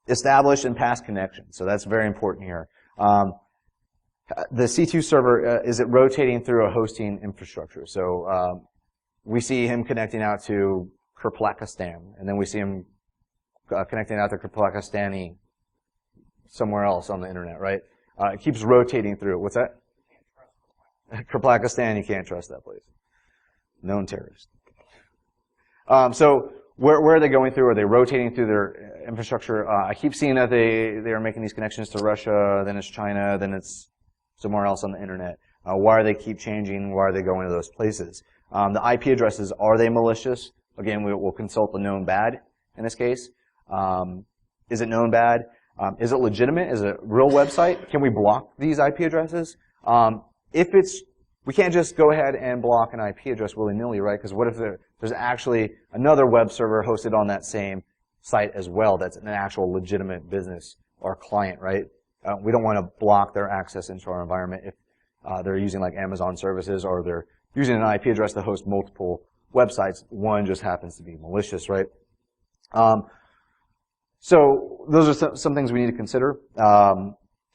Established and past connections. So that's very important here. The C2 server, is it rotating through a hosting infrastructure? So we see him connecting out to Kirplakistan, and then we see him connecting out to Kirplakistani somewhere else on the internet, right? It keeps rotating through. What's that? Kirplakistan, you can't trust that place. Known terrorist. So where are they going through? Are they rotating through their infrastructure? I keep seeing that they are making these connections to Russia, then it's China, then it's somewhere else on the internet. Why are they keep changing? Why are they going to those places? The IP addresses, are they malicious? Again, we'll consult the known bad in this case. Is it known bad? Is it legitimate? Is it a real website? Can we block these IP addresses? We can't just go ahead and block an IP address willy-nilly, right? Because what if there's actually another web server hosted on that same site as well that's an actual legitimate business or client, right? We don't want to block their access into our environment if they're using like Amazon services, or they're using an IP address to host multiple websites. One just happens to be malicious, right? So those are some things we need to consider.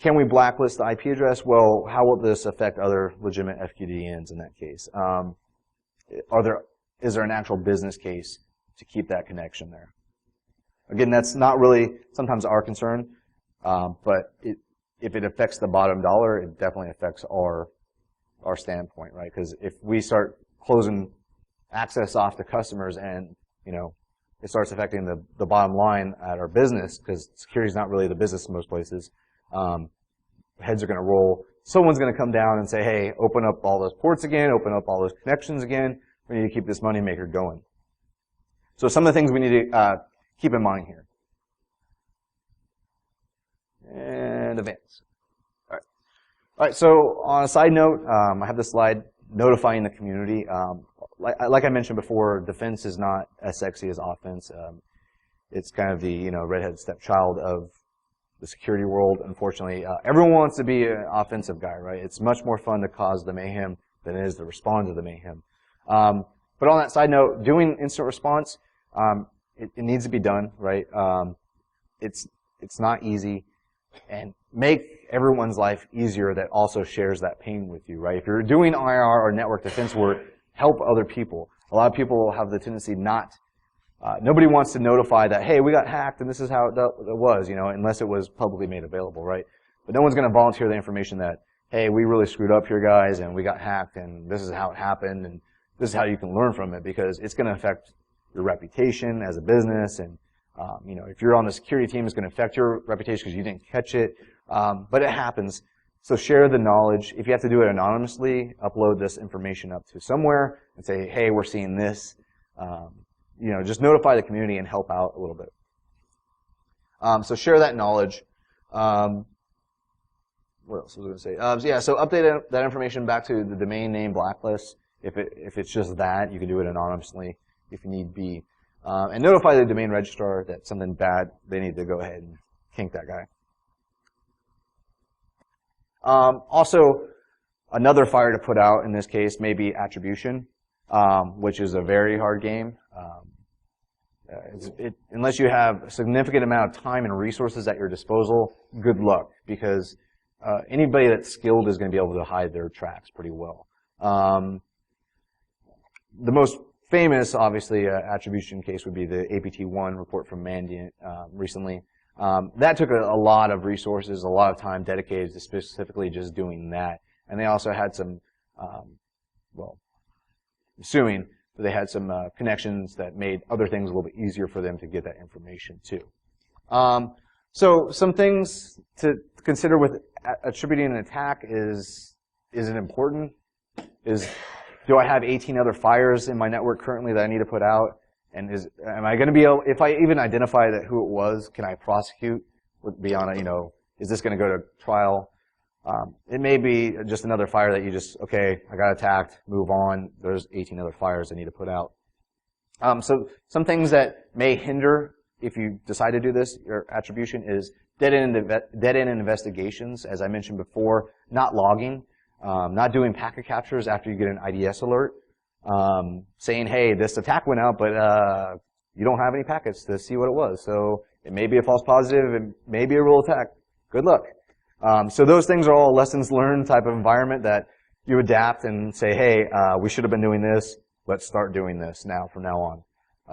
Can we blacklist the IP address? Well, how will this affect other legitimate FQDNs in that case? Is there an actual business case to keep that connection there? Again, that's not really sometimes our concern, but if it affects the bottom dollar, it definitely affects our standpoint, right? Because if we start closing access off to customers, and it starts affecting the bottom line at our business, because security is not really the business in most places. Heads are going to roll. Someone's going to come down and say, hey, open up all those ports again, open up all those connections again. We need to keep this moneymaker going. So some of the things we need to keep in mind here. And advance. All right, so on a side note, I have this slide notifying the community. Like I mentioned before, defense is not as sexy as offense. It's kind of the redhead stepchild of the security world, unfortunately. Everyone wants to be an offensive guy, right? It's much more fun to cause the mayhem than it is to respond to the mayhem. But on that side note, doing instant response, it needs to be done, right? It's not easy, and make everyone's life easier that also shares that pain with you, right? If you're doing IR or network defense work, help other people. A lot of people have the tendency nobody wants to notify that, hey, we got hacked and this is how it was, unless it was publicly made available, right? But no one's going to volunteer the information that, hey, we really screwed up here, guys, and we got hacked, and this is how it happened, and this is how you can learn from it, because it's going to affect your reputation as a business, and if you're on the security team, it's going to affect your reputation because you didn't catch it. But it happens. So share the knowledge. If you have to do it anonymously, upload this information up to somewhere and say, hey, we're seeing this. Just notify the community and help out a little bit. So share that knowledge. What else was I going to say? So update that information back to the domain name blacklist. If it's just that, you can do it anonymously if you need be. And notify the domain registrar that something bad, they need to go ahead and kink that guy. Also, another fire to put out in this case may be attribution, which is a very hard game. Unless you have a significant amount of time and resources at your disposal, good luck, because anybody that's skilled is going to be able to hide their tracks pretty well. The most famous, obviously, attribution case would be the APT1 report from Mandiant recently. That took a lot of resources, a lot of time dedicated to specifically just doing that. And they also had some, assuming that they had some connections that made other things a little bit easier for them to get that information too. So some things to consider with attributing an attack is it important? Do I have 18 other fires in my network currently that I need to put out? And am I going to be able, if I even identify that who it was, can I prosecute beyond it? Is this going to go to trial? It may be just another fire that you okay, I got attacked, move on. There's 18 other fires I need to put out. So some things that may hinder if you decide to do this, your attribution is dead-end investigations, as I mentioned before, not logging, not doing packet captures after you get an IDS alert, saying, hey, this attack went out, but you don't have any packets to see what it was. So it may be a false positive, it may be a real attack. Good luck. So those things are all lessons learned type of environment that you adapt and say, hey, we should have been doing this. Let's start doing this now from now on.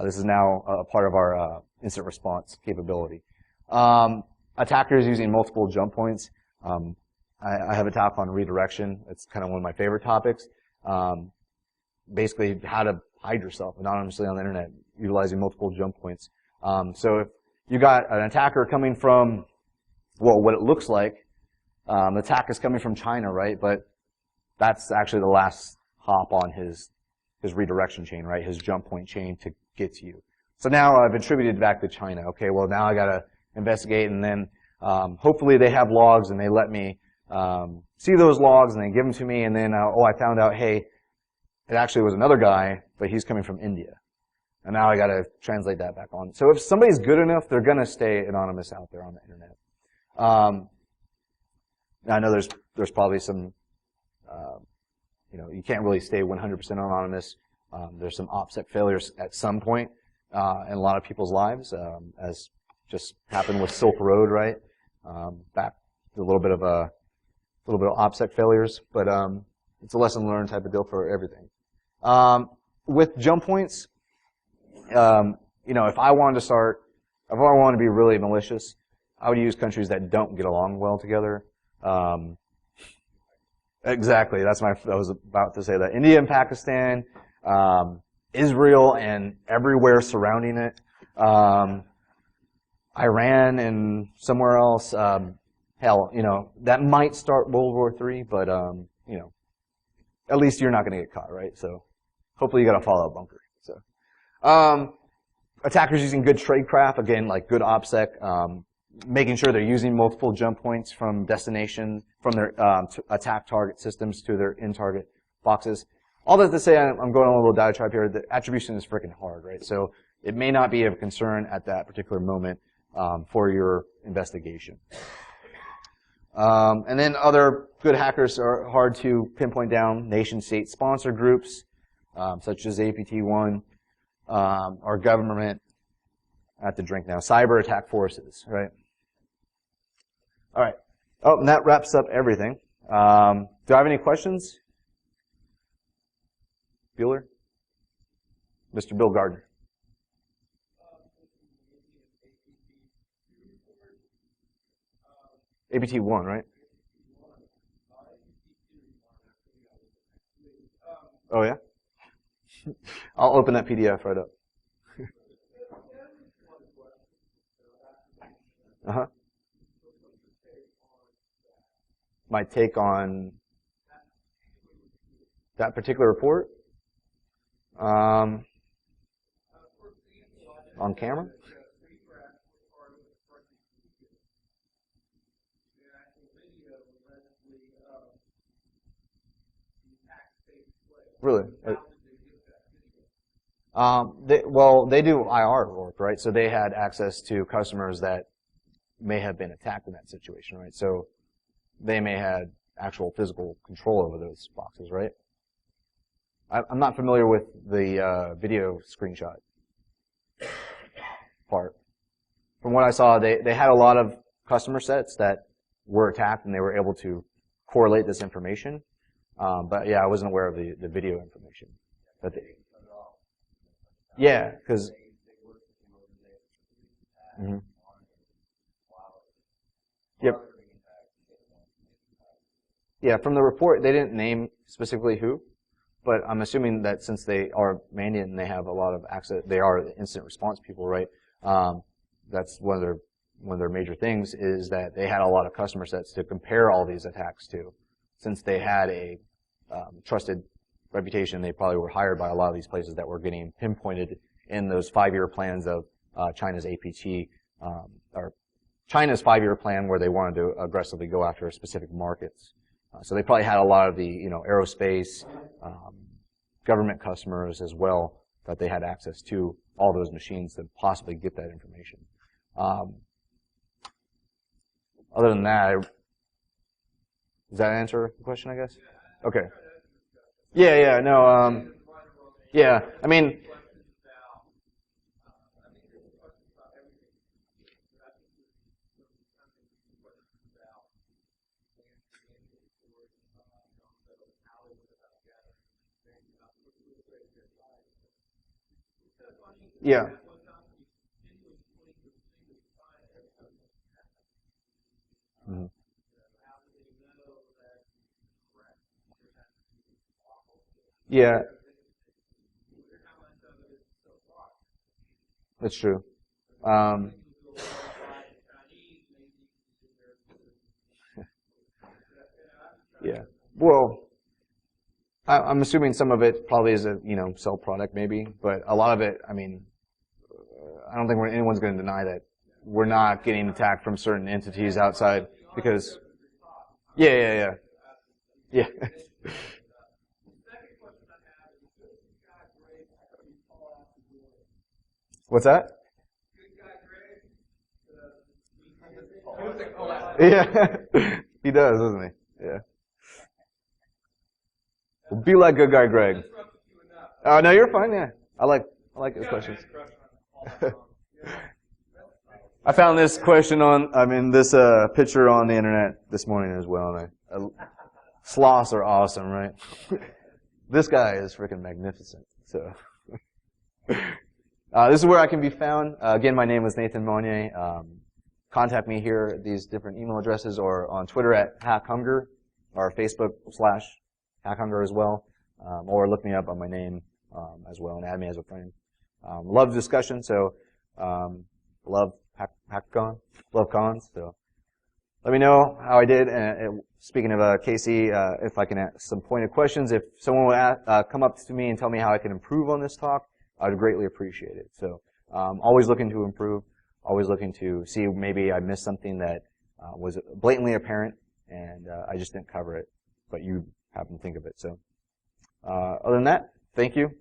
This is now a part of our incident response capability. Attackers using multiple jump points. I have a talk on redirection. It's kind of one of my favorite topics. Basically, how to hide yourself anonymously on the internet utilizing multiple jump points. So if you got an attacker coming from, what it looks like, the attack is coming from China, right? But that's actually the last hop on his redirection chain, right? His jump point chain to get to you. So now I've attributed back to China. Okay, well now I got to investigate, and then hopefully they have logs and they let me see those logs and they give them to me, and then I found out, hey, it actually was another guy, but he's coming from India. And now I got to translate that back on. So if somebody's good enough, they're going to stay anonymous out there on the internet. I know there's probably some, you can't really stay 100% anonymous. There's some OPSEC failures at some point in a lot of people's lives, as just happened with Silk Road, right? Back a little bit of OPSEC failures, but it's a lesson learned type of deal for everything. With jump points, if I wanted to be really malicious, I would use countries that don't get along well together. Exactly, I was about to say that. India and Pakistan, Israel and everywhere surrounding it, Iran and somewhere else. Hell, that might start World War III, but at least you're not going to get caught, right? So hopefully you got a fallout bunker. So attackers using good tradecraft, again, like good OPSEC, making sure they're using multiple jump points from destination, from their attack target systems to their in-target boxes. All that to say, I'm going on a little diatribe here, the attribution is freaking hard, right? So it may not be of concern at that particular moment for your investigation. And then other good hackers are hard to pinpoint down. Nation-state sponsor groups, such as APT1, or government. I have to drink now. Cyber attack forces, right? All right. Oh, and that wraps up everything. Do I have any questions? Bueller? Mr. Bill Gardner. APT1, right? Oh, yeah? I'll open that PDF right up. Uh-huh. My take on that particular report? On camera? Really? They do IR work, right? So they had access to customers that may have been attacked in that situation, right? So they may have actual physical control over those boxes, right? I'm not familiar with the video screenshot part. From what I saw, they had a lot of customer sets that were attacked, and they were able to correlate this information. But yeah, I wasn't aware of the video information. Yeah, because yep. Yeah, from the report, they didn't name specifically who, but I'm assuming that since they are mandated and they have a lot of access, they are incident response people, right? That's one of their major things is that they had a lot of customer sets to compare all these attacks to. Since they had a trusted reputation, they probably were hired by a lot of these places that were getting pinpointed in those 5-year plans of China's APT, or China's 5-year plan where they wanted to aggressively go after specific markets. So they probably had a lot of the aerospace, government customers as well that they had access to all those machines to possibly get that information. Other than that, does that answer the question, I guess? Okay. Yeah, no, yeah, I mean, yeah. Mm-hmm. Yeah, that's true. Yeah. Well, I'm assuming some of it probably is a sell product maybe, but a lot of it, I mean, I don't think anyone's going to deny that we're not getting attacked from certain entities outside because. Yeah. What's that? Yeah, he does, doesn't he? Yeah. Well, be like good guy Greg. Oh no, you're fine. Yeah, I like those questions. I found this question this picture on the internet this morning as well. And sloths are awesome, right? This guy is freaking magnificent. So. This is where I can be found. Again, my name is Nathan Monnier. Contact me here at these different email addresses or on Twitter at HackHunger or Facebook /HackHunger as well. Or look me up on my name as well and add me as a friend. Love discussion, so love HackCon, love cons. So let me know how I did. And speaking of Casey, if I can ask some pointed questions, if someone would come up to me and tell me how I can improve on this talk, I would greatly appreciate it. So always looking to improve, always looking to see maybe I missed something that was blatantly apparent and I just didn't cover it, but you happen to think of it. So other than that, thank you.